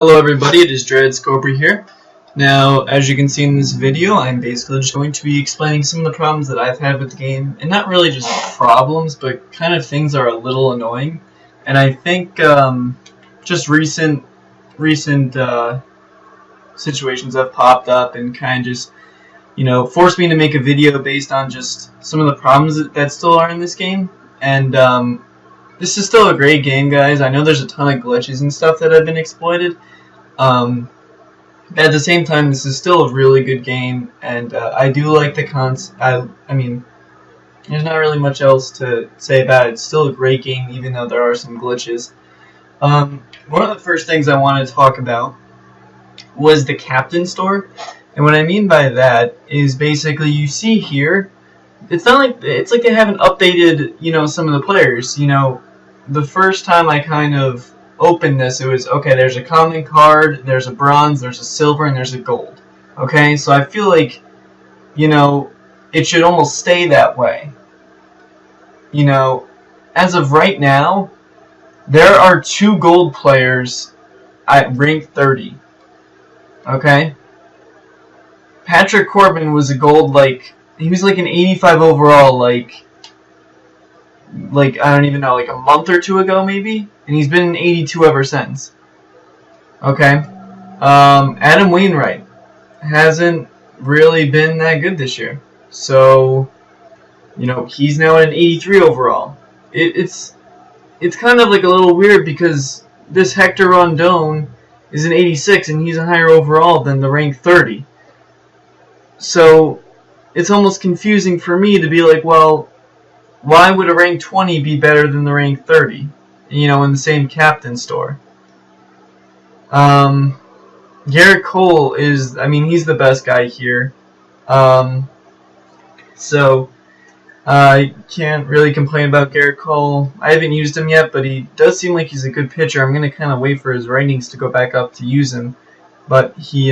Hello everybody, it is Cobra here. Now, as you can see in this video, I'm basically just going to be explaining some of the problems that I've had with the game. And not really just problems, but kind of things that are a little annoying. And I think just recent situations have popped up and kind of just, forced me to make a video based on just some of the problems that still are in this game. And this is still a great game, guys. I know there's a ton of glitches and stuff that have been exploited. At the same time, this is still a really good game, and I do like the I mean, there's not really much else to say about it. It's still a great game, even though there are some glitches. One of the first things I wanted to talk about was the captain store, and what I mean by that is basically you see here, it's like they haven't updated, some of the players. The first time I kind of opened this, it was, okay, there's a common card, there's a bronze, there's a silver, and there's a gold. Okay, so I feel like, it should almost stay that way. As of right now, there are 2 gold players at rank 30. Okay? Patrick Corbin was a gold, he was like an 85 overall, I don't even know, a month or 2 ago maybe? And he's been an 82 ever since. Okay? Adam Wainwright hasn't really been that good this year. So, he's now at an 83 overall. It's kind of like a little weird because this Hector Rondon is an 86 and he's a higher overall than the rank 30. So, it's almost confusing for me to be like, well, why would a rank 20 be better than the rank 30? In the same captain store. Garrett Cole is, he's the best guy here. So, I can't really complain about Garrett Cole. I haven't used him yet, but he does seem like he's a good pitcher. I'm going to kind of wait for his ratings to go back up to use him. But he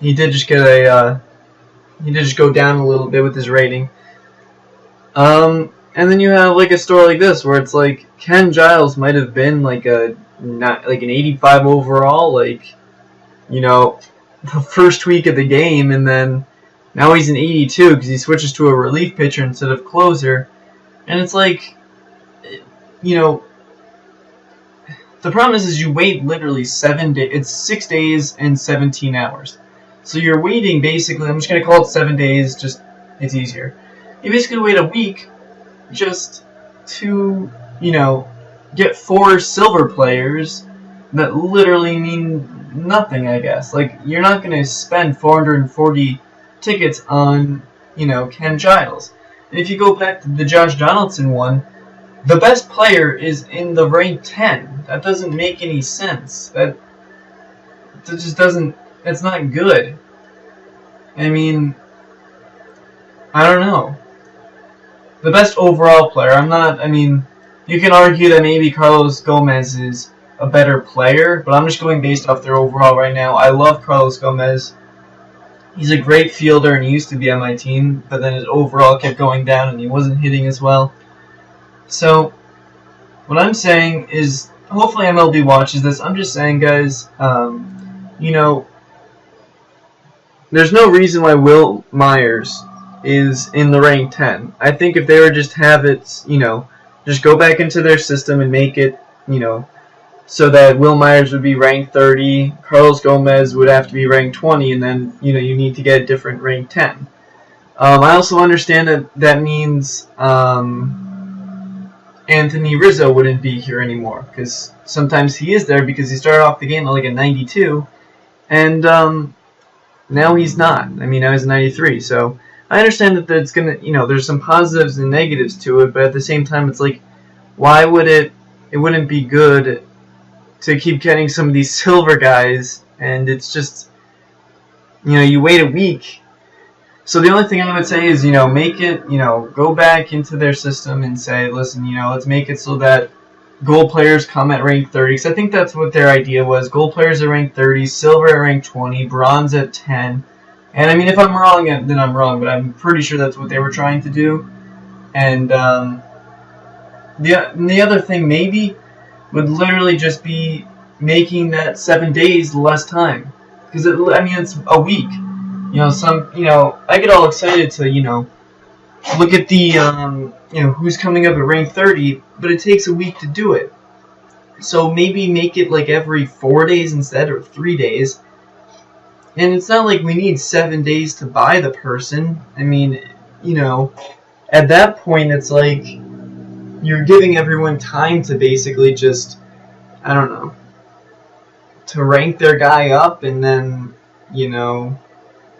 did just get he did just go down a little bit with his rating. And then you have a store like this where it's like Ken Giles might have been an 85 overall, the first week of the game, and then now he's an 82 because he switches to a relief pitcher instead of closer. And it's like, the problem is you wait literally 7 days. It's 6 days and 17 hours. So you're waiting basically, I'm just going to call it 7 days, just it's easier. You basically wait a week just to, get 4 silver players that literally mean nothing, I guess. You're not going to spend 440 tickets on, Ken Giles. And if you go back to the Josh Donaldson one, the best player is in the rank 10. That doesn't make any sense. That just doesn't, it's not good. I don't know. The best overall player, you can argue that maybe Carlos Gomez is a better player, but I'm just going based off their overall right now. I love Carlos Gomez. He's a great fielder and he used to be on my team, but then his overall kept going down and he wasn't hitting as well. So, what I'm saying is, hopefully MLB watches this. I'm just saying, guys, there's no reason why Will Myers is in the rank 10. I think if they were just have it, just go back into their system and make it, so that Will Myers would be rank 30, Carlos Gomez would have to be rank 20, and then, you need to get a different rank 10. I also understand that means Anthony Rizzo wouldn't be here anymore, because sometimes he is there because he started off the game at a 92, and now he's not. Now he's a 93, so I understand that it's gonna, there's some positives and negatives to it, but at the same time, it's like, why would it wouldn't be good to keep getting some of these silver guys, and it's just, you wait a week. So the only thing I would say is, make it, go back into their system and say, listen, let's make it so that gold players come at rank 30, because I think that's what their idea was. Gold players at rank 30, silver at rank 20, bronze at 10. And if I'm wrong, then I'm wrong, but I'm pretty sure that's what they were trying to do. And the other thing maybe would literally just be making that 7 days less time. Because, I mean, it's a week. I get all excited to, look at the, who's coming up at rank 30, but it takes a week to do it. So maybe make it like every 4 days instead, or 3 days. And it's not like we need 7 days to buy the person. I mean, at that point it's like you're giving everyone time to basically just, I don't know, to rank their guy up and then,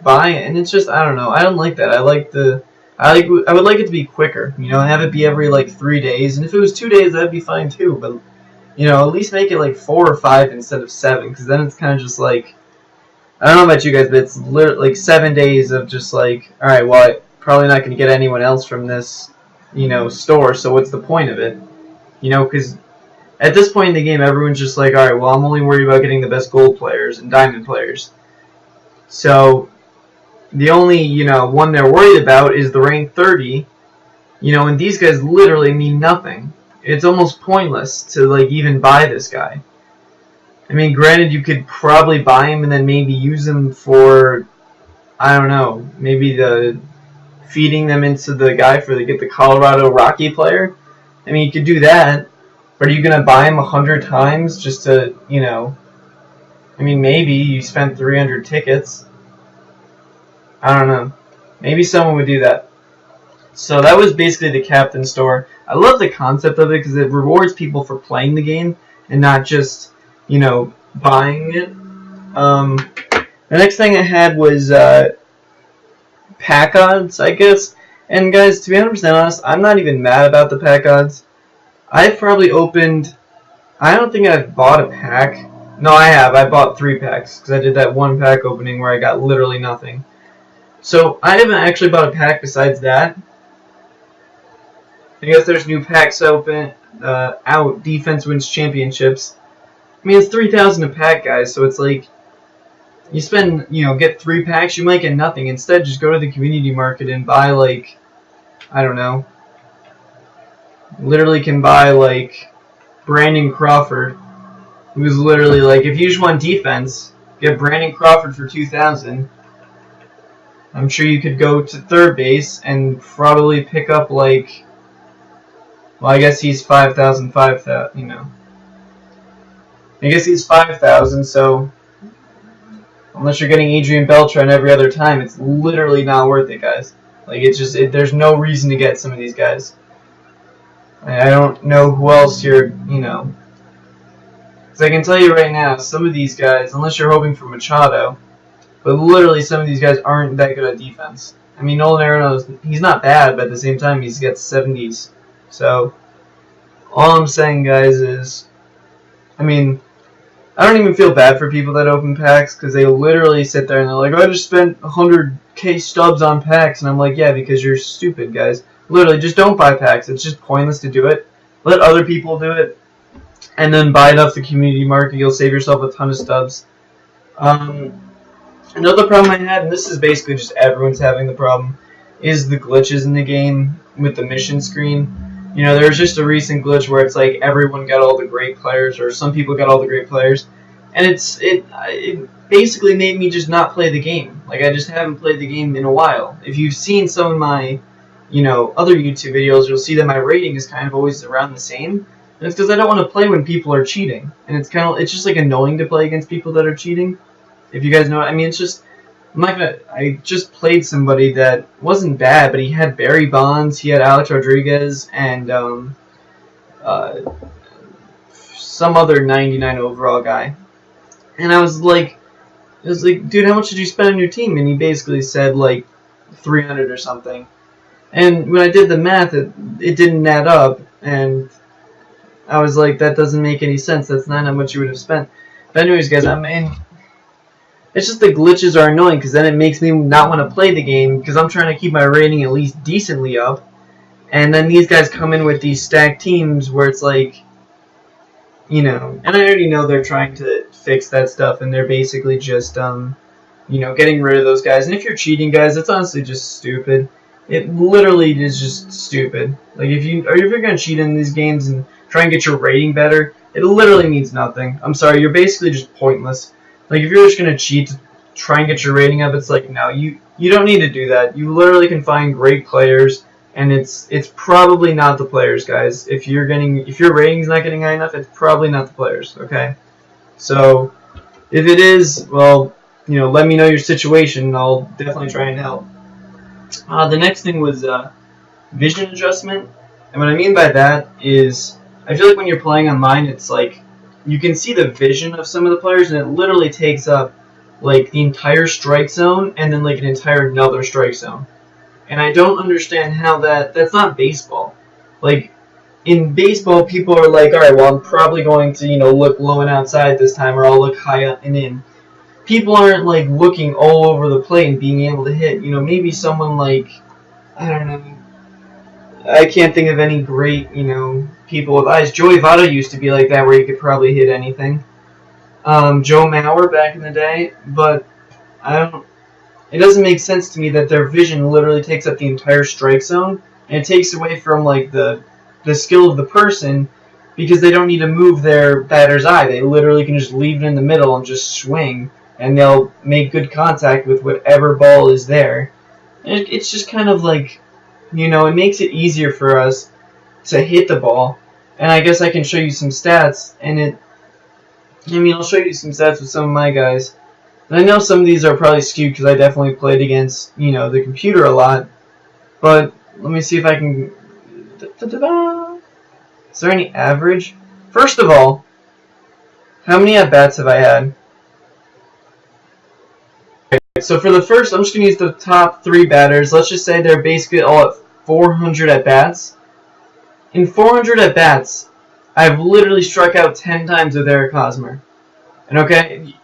buy it. And it's just, I don't know, I don't like that. I would like it to be quicker, have it be every like 3 days. And if it was 2 days, that'd be fine too. But, at least make it like 4 or 5 instead of 7, because then it's kind of just like, I don't know about you guys, but it's literally like 7 days of just like, alright, well, I'm probably not going to get anyone else from this, store, so what's the point of it? Because at this point in the game, everyone's just like, alright, well, I'm only worried about getting the best gold players and diamond players. So, the only, one they're worried about is the rank 30, and these guys literally mean nothing. It's almost pointless to, like, even buy this guy. I mean, granted, you could probably buy him and then maybe use him for, I don't know, maybe feeding them into the guy for get the Colorado Rocky player. I mean, you could do that, but are you going to buy him 100 times just to, I mean, maybe you spent 300 tickets. I don't know. Maybe someone would do that. So that was basically the Captain Store. I love the concept of it because it rewards people for playing the game and not just, buying it. The next thing I had was pack odds, I guess. And guys, to be 100% honest, I'm not even mad about the pack odds. I've probably opened, I don't think I've bought a pack. No, I have. I bought 3 packs because I did that 1 pack opening where I got literally nothing. So I haven't actually bought a pack besides that. I guess there's new packs open out. Defense wins championships. I mean, it's 3,000 a pack, guys. So it's like you spend, get 3 packs, you might get nothing. Instead, just go to the community market and buy like, I don't know. Literally can buy like Brandon Crawford, who's literally like, if you just want defense, get Brandon Crawford for 2,000. I'm sure you could go to third base and probably pick up like, well, I guess he's 5,000, I guess he's 5,000, so unless you're getting Adrian Beltran every other time, it's literally not worth it, guys. Like, it's just, there's no reason to get some of these guys. I don't know who else you're, because I can tell you right now, some of these guys, unless you're hoping for Machado, but literally some of these guys aren't that good at defense. I mean, Nolan Arenado, he's not bad, but at the same time, he's got 70s. So, all I'm saying, guys, is, I mean, I don't even feel bad for people that open packs, because they literally sit there and they're like, oh, I just spent 100k stubs on packs, and I'm like, yeah, because you're stupid, guys. Literally, just don't buy packs. It's just pointless to do it. Let other people do it, and then buy it off the community market. You'll save yourself a ton of stubs. Another problem I had, and this is basically just everyone's having the problem, is the glitches in the game with the mission screen. There was just a recent glitch where it's like everyone got all the great players, or some people got all the great players, and it basically made me just not play the game. Like, I just haven't played the game in a while. If you've seen some of my, other YouTube videos, you'll see that my rating is kind of always around the same. And it's because I don't want to play when people are cheating, and it's just like annoying to play against people that are cheating. If you guys know, I mean, it's just, I just played somebody that wasn't bad, but he had Barry Bonds, he had Alex Rodriguez, and some other 99 overall guy. And I was like, dude, how much did you spend on your team? And he basically said like 300 or something. And when I did the math, it didn't add up, and I was like, that doesn't make any sense. That's not how much you would have spent. But anyways, guys, it's just the glitches are annoying, because then it makes me not want to play the game, because I'm trying to keep my rating at least decently up. And then these guys come in with these stacked teams where it's like, and I already know they're trying to fix that stuff, and they're basically just, getting rid of those guys. And if you're cheating, guys, it's honestly just stupid. It literally is just stupid. Like, if you're going to cheat in these games and try and get your rating better, it literally means nothing. I'm sorry, you're basically just pointless. Like, if you're just going to cheat to try and get your rating up, it's like, no, you don't need to do that. You literally can find great players, and it's probably not the players, guys. If your rating's not getting high enough, it's probably not the players, okay? So, if it is, well, let me know your situation, and I'll definitely try and help. The next thing was vision adjustment, and what I mean by that is, I feel like when you're playing online, it's like, you can see the vision of some of the players, and it literally takes up, like, the entire strike zone, and then, like, an entire another strike zone. And I don't understand how that's not baseball. Like, in baseball, people are like, alright, well, I'm probably going to, look low and outside this time, or I'll look high up and in. People aren't, like, looking all over the plate and being able to hit. Maybe someone like, I don't know, I can't think of any great, people with eyes. Joey Votto used to be like that, where he could probably hit anything. Joe Mauer back in the day, but it doesn't make sense to me that their vision literally takes up the entire strike zone, and it takes away from, like, the skill of the person, because they don't need to move their batter's eye. They literally can just leave it in the middle and just swing, and they'll make good contact with whatever ball is there. And it's just kind of like, it makes it easier for us to hit the ball. And I guess I can show you some stats, and I'll show you some stats with some of my guys. And I know some of these are probably skewed because I definitely played against, the computer a lot. But let me see if I can... Is there any average? First of all, how many at-bats have I had? So for the first, I'm just going to use the top 3 batters. Let's just say they're basically all at 400 at-bats. In 400 at-bats, I've literally struck out 10 times with Eric Hosmer. And okay,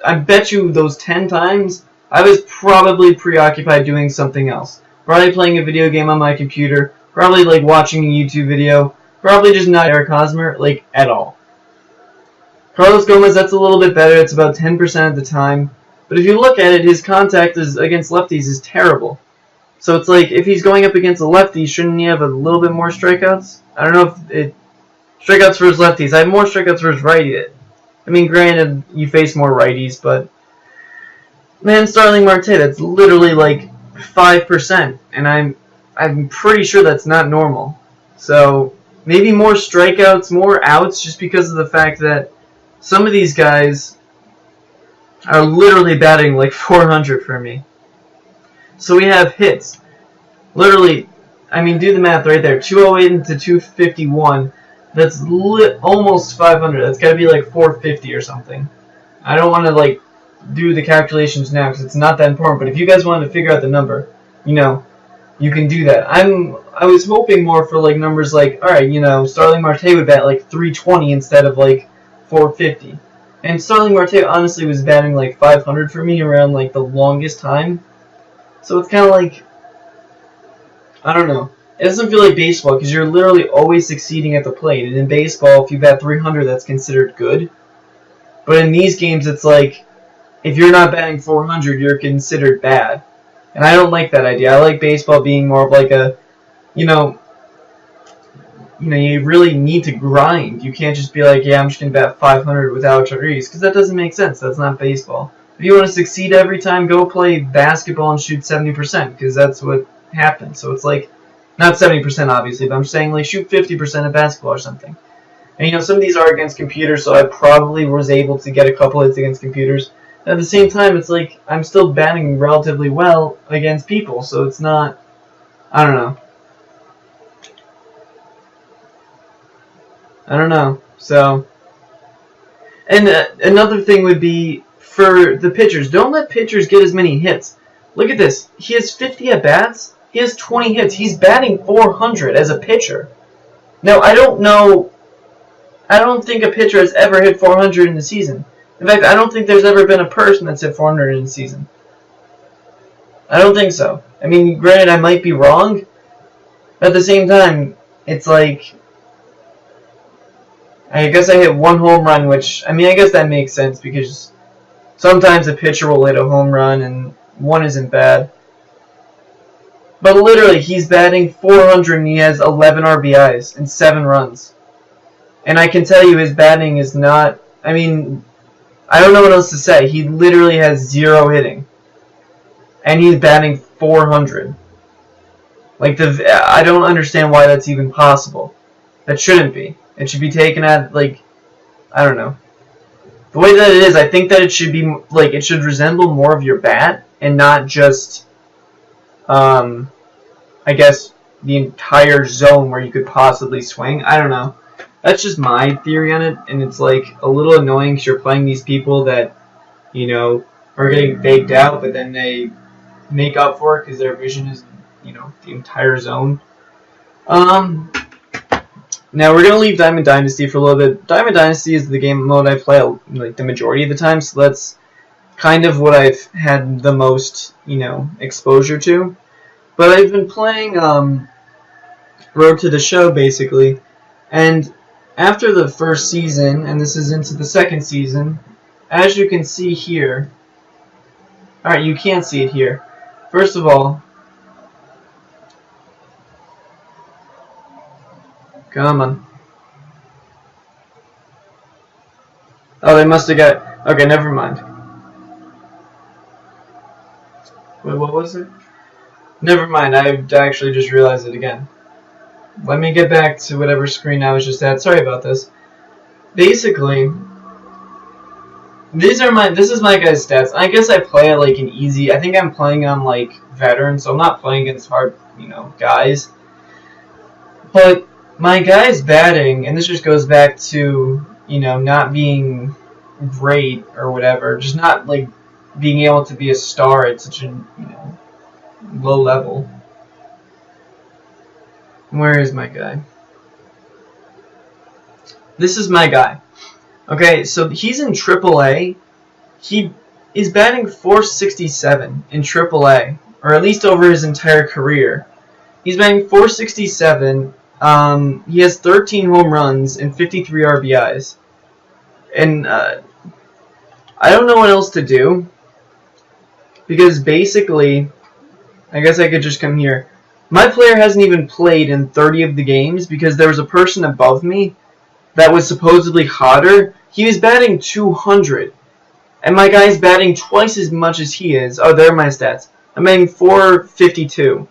I bet you those 10 times, I was probably preoccupied doing something else. Probably playing a video game on my computer, probably like watching a YouTube video, probably just not Eric Hosmer, like, at all. Carlos Gomez, that's a little bit better. It's about 10% of the time. But if you look at it, his contact against lefties is terrible. So it's like, if he's going up against a lefty, shouldn't he have a little bit more strikeouts? I don't know if strikeouts versus lefties. I have more strikeouts versus righties. I mean, granted, you face more righties, but... Man, Starling Marte, that's literally like 5%. And I'm pretty sure that's not normal. So, maybe more strikeouts, more outs, just because of the fact that some of these guys are literally batting like 400 for me. So we have hits. Literally, I mean, do the math right there. 208 into 251. That's almost 500. That's got to be like 450 or something. I don't want to, like, do the calculations now because it's not that important. But if you guys wanted to figure out the number, you can do that. I was hoping more for, like, numbers like, alright, Starling Marte would bat like 320 instead of like 450. And Starling Marte honestly was batting like 500 for me around like the longest time. So it's kind of like, I don't know. It doesn't feel like baseball because you're literally always succeeding at the plate. And in baseball, if you bat 300, that's considered good. But in these games, it's like, if you're not batting 400, you're considered bad. And I don't like that idea. I like baseball being more of like a, you really need to grind. You can't just be like, yeah, I'm just going to bat 500 with Alex Rodriguez, because that doesn't make sense. That's not baseball. If you want to succeed every time, go play basketball and shoot 70%, because that's what happens. So it's like, not 70% obviously, but I'm saying like shoot 50% of basketball or something. And some of these are against computers, so I probably was able to get a couple hits against computers. At the same time, it's like I'm still batting relatively well against people, so it's not, I don't know. So, and another thing would be for the pitchers. Don't let pitchers get as many hits. Look at this. He has 50 at-bats. He has 20 hits. He's batting 400 as a pitcher. Now, I don't think a pitcher has ever hit 400 in the season. In fact, I don't think there's ever been a person that's hit 400 in a season. I don't think so. I mean, granted, I might be wrong. But at the same time, it's like, I guess I hit one home run, which, I mean, I guess that makes sense because sometimes a pitcher will hit a home run and one isn't bad. But literally, he's batting 400 and he has 11 RBIs and 7 runs. And I can tell you his batting is not, I mean, I don't know what else to say. He literally has 0 hitting. And he's batting 400. Like, I don't understand why that's even possible. That shouldn't be. It should be taken at, like, I don't know. The way that it is, I think that it should be, like, it should resemble more of your bat and not just, I guess, the entire zone where you could possibly swing. I don't know. That's just my theory on it, and it's, like, a little annoying because you're playing these people that, you know, are getting baked out, but then they make up for it because their vision is, you know, the entire zone. Now we're gonna leave Diamond Dynasty for a little bit. Diamond Dynasty is the game mode I play like the majority of the time, so that's kind of what I've had the most, you know, exposure to. But I've been playing Road to the Show basically, and after the first season, and this is into the second season, as you can see here. Alright, you can't see it here. First of all, come on. Oh, they must have got... Okay, never mind. Wait, what was it? Never mind, I actually just realized it again. Let me get back to whatever screen I was just at. Sorry about this. Basically, this is my guy's stats. I guess I play at like an easy... I think I'm playing on like veteran, so I'm not playing against hard, you know, guys. But my guy's batting, and this just goes back to, you know, not being great or whatever, just not like being able to be a star at such a, you know, low level. Where is my guy? This is my guy. Okay, so he's in AAA. He is batting 467 in AAA, or at least over his entire career. He's batting 467. He has 13 home runs and 53 RBIs. And I don't know what else to do, because basically, I guess I could just come here. My player hasn't even played in 30 of the games because there was a person above me that was supposedly hotter. He was batting 200. And my guy's batting twice as much as he is. Oh, there are my stats. I'm batting 452.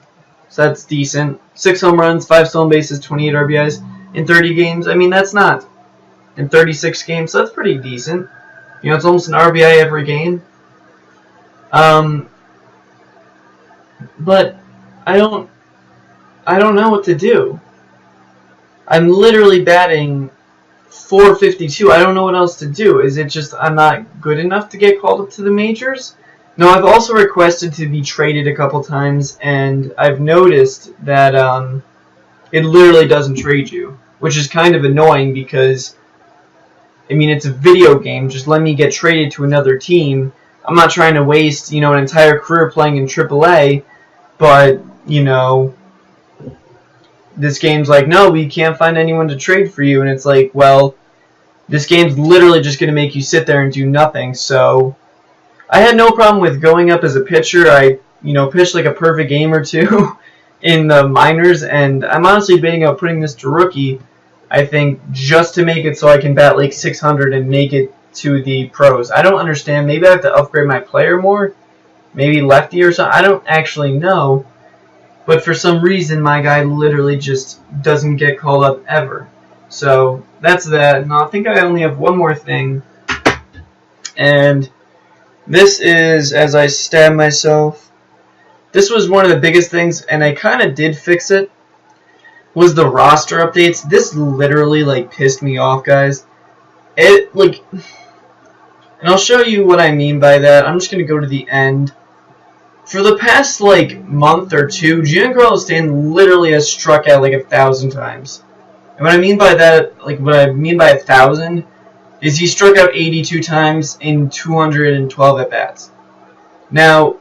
So that's decent. 6 home runs, 5 stolen bases, 28 RBIs in 30 games. I mean, that's not. In 36 games, so that's pretty decent. You know, it's almost an RBI every game. But I don't know what to do. I'm literally batting 452. I don't know what else to do. Is it just I'm not good enough to get called up to the majors? No, I've also requested to be traded a couple times, and I've noticed that it literally doesn't trade you, which is kind of annoying because, I mean, it's a video game. Just let me get traded to another team. I'm not trying to waste, you know, an entire career playing in AAA, but, you know, this game's like, no, we can't find anyone to trade for you, and it's like, well, this game's literally just going to make you sit there and do nothing, so I had no problem with going up as a pitcher. I, you know, pitched like a perfect game or two in the minors, and I'm honestly debating about putting this to rookie, I think, just to make it so I can bat like 600 and make it to the pros. I don't understand. Maybe I have to upgrade my player more, maybe lefty or something. I don't actually know. But for some reason, my guy literally just doesn't get called up ever. So that's that. And I think I only have one more thing. And this is, as I stab myself, this was one of the biggest things, and I kind of did fix it, was the roster updates. This literally, like, pissed me off, guys. It, like, and I'll show you what I mean by that. I'm just going to go to the end. For the past, like, month or two, Giancarlo Stanton literally has struck out, like, 1,000 times. And what I mean by that, like, what I mean by 1,000 is he struck out 82 times in 212 at-bats. Now,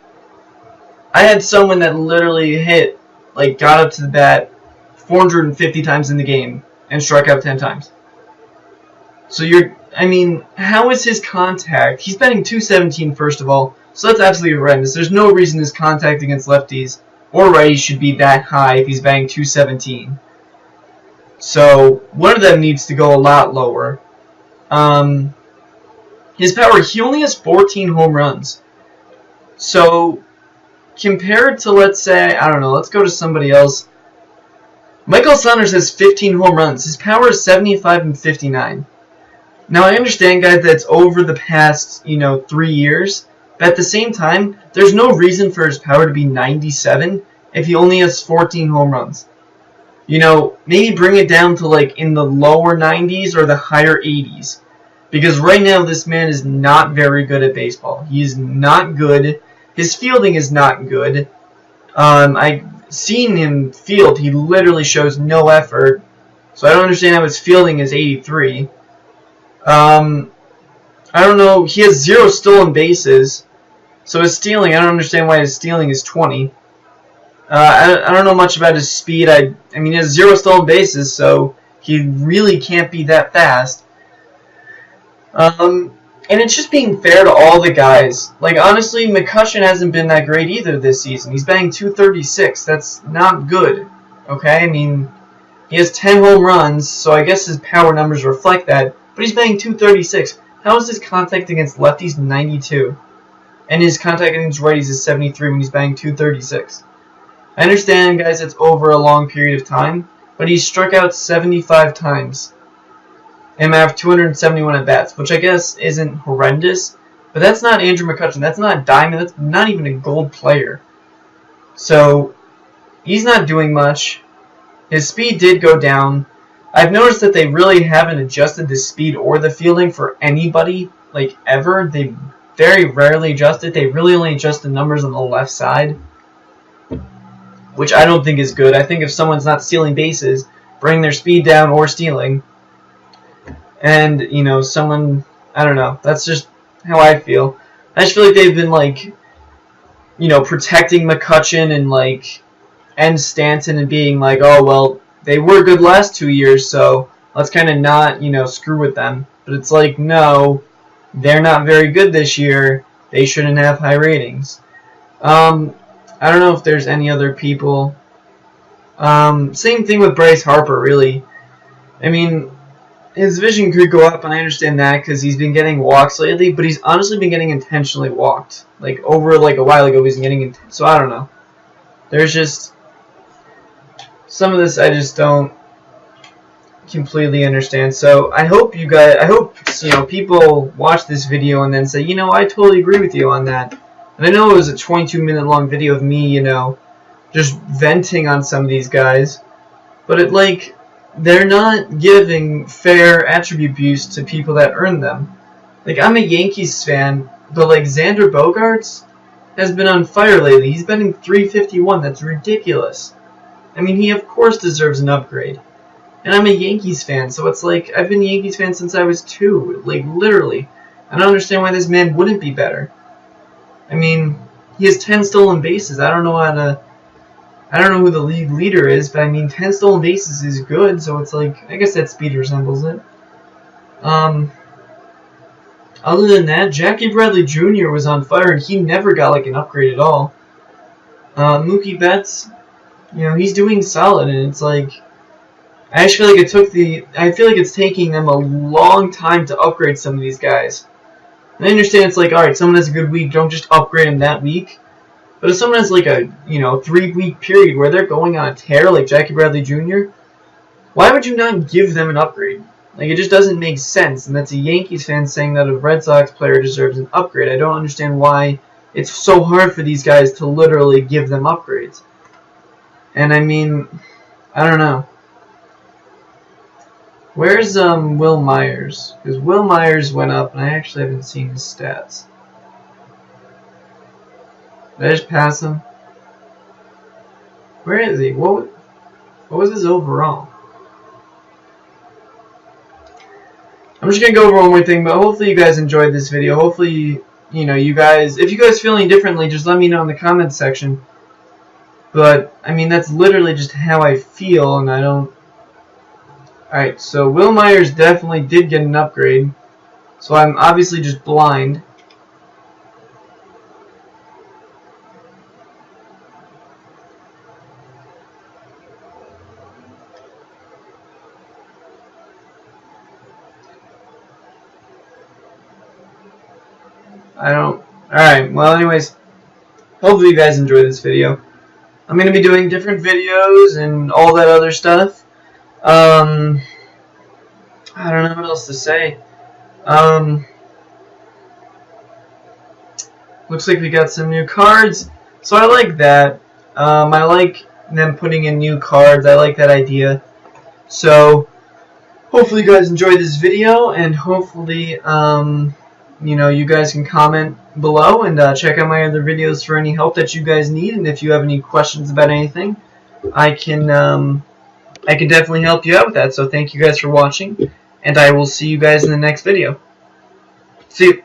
I had someone that literally hit, like, got up to the bat 450 times in the game and struck out 10 times. So I mean, how is his contact? He's batting .217, first of all. So that's absolutely horrendous. There's no reason his contact against lefties or righties should be that high if he's batting .217. So one of them needs to go a lot lower. His power, he only has 14 home runs. So compared to, let's say, I don't know, let's go to somebody else. Michael Saunders has 15 home runs. His power is 75 and 59. Now, I understand, guys, that's over the past, 3 years. But at the same time, there's no reason for his power to be 97 if he only has 14 home runs. Maybe bring it down to, like, in the lower 90s or the higher 80s. Because right now, this man is not very good at baseball. He is not good. His fielding is not good. I've seen him field. He literally shows no effort. So I don't understand how his fielding is 83. I don't know. He has 0 stolen bases. So his stealing, I don't understand why his stealing is 20. I don't know much about his speed. I mean, he has 0 stolen bases, so he really can't be that fast. And it's just being fair to all the guys. Like, honestly, McCutchen hasn't been that great either this season. He's batting .236. That's not good. Okay? I mean, he has 10 home runs, so I guess his power numbers reflect that. But he's batting .236. How is his contact against lefties 92? And his contact against righties is 73 when he's batting .236. I understand, guys, it's over a long period of time, but he's struck out 75 times. And I have 271 at-bats, which I guess isn't horrendous. But that's not Andrew McCutchen. That's not a diamond. That's not even a gold player. So, he's not doing much. His speed did go down. I've noticed that they really haven't adjusted the speed or the fielding for anybody, like, ever. They very rarely adjust it. They really only adjust the numbers on the left side, which I don't think is good. I think if someone's not stealing bases, bring their speed down or stealing. And, someone, I don't know, that's just how I feel. I just feel like they've been, like, protecting McCutchen and Stanton and being like, oh, well, they were good last 2 years, so let's kind of not, screw with them. But it's like, no, they're not very good this year. They shouldn't have high ratings. I don't know if there's any other people. Same thing with Bryce Harper, really. I mean, his vision could go up, and I understand that because he's been getting walks lately, but he's honestly been getting intentionally walked. Like, over, like, a while ago, he's getting... So, I don't know. There's just... Some of this I just don't completely understand. So, I hope you guys... I hope, people watch this video and then say, I totally agree with you on that. And I know it was a 22-minute long video of me, just venting on some of these guys. But it, they're not giving fair attribute abuse to people that earn them. Like, I'm a Yankees fan, but, Xander Bogaerts has been on fire lately. He's been in .351. That's ridiculous. I mean, he, of course, deserves an upgrade. And I'm a Yankees fan, so it's like, I've been a Yankees fan since I was 2. Literally. I don't understand why this man wouldn't be better. I mean, he has 10 stolen bases. I don't know who the league leader is, but I mean, 10 stolen bases is good, so it's like, I guess that speed resembles it. Other than that, Jackie Bradley Jr. was on fire, and he never got, an upgrade at all. Mookie Betts, he's doing solid, and it's like, I feel like it's taking them a long time to upgrade some of these guys. And I understand it's like, alright, someone has a good week, don't just upgrade him that week. But if someone has a 3-week period where they're going on a tear like Jackie Bradley Jr., why would you not give them an upgrade? It just doesn't make sense. And that's a Yankees fan saying that a Red Sox player deserves an upgrade. I don't understand why it's so hard for these guys to literally give them upgrades. And I mean, I don't know. Where's Will Myers? Because Will Myers went up, and I actually haven't seen his stats. Did I just pass him? Where is he? What was his overall? I'm just going to go over one more thing, but hopefully you guys enjoyed this video. Hopefully, you guys... If you guys feel any differently, just let me know in the comments section. But, I mean, that's literally just how I feel, and I don't... Alright, so Will Myers definitely did get an upgrade. So I'm obviously just blind. I don't. Alright, well, anyways, hopefully you guys enjoyed this video. I'm going to be doing different videos and all that other stuff. I don't know what else to say. Looks like we got some new cards, so I like that. I like them putting in new cards. I like that idea. So hopefully you guys enjoyed this video, and hopefully you know, you guys can comment below and check out my other videos for any help that you guys need. And if you have any questions about anything, I can definitely help you out with that. So thank you guys for watching, and I will see you guys in the next video. See you.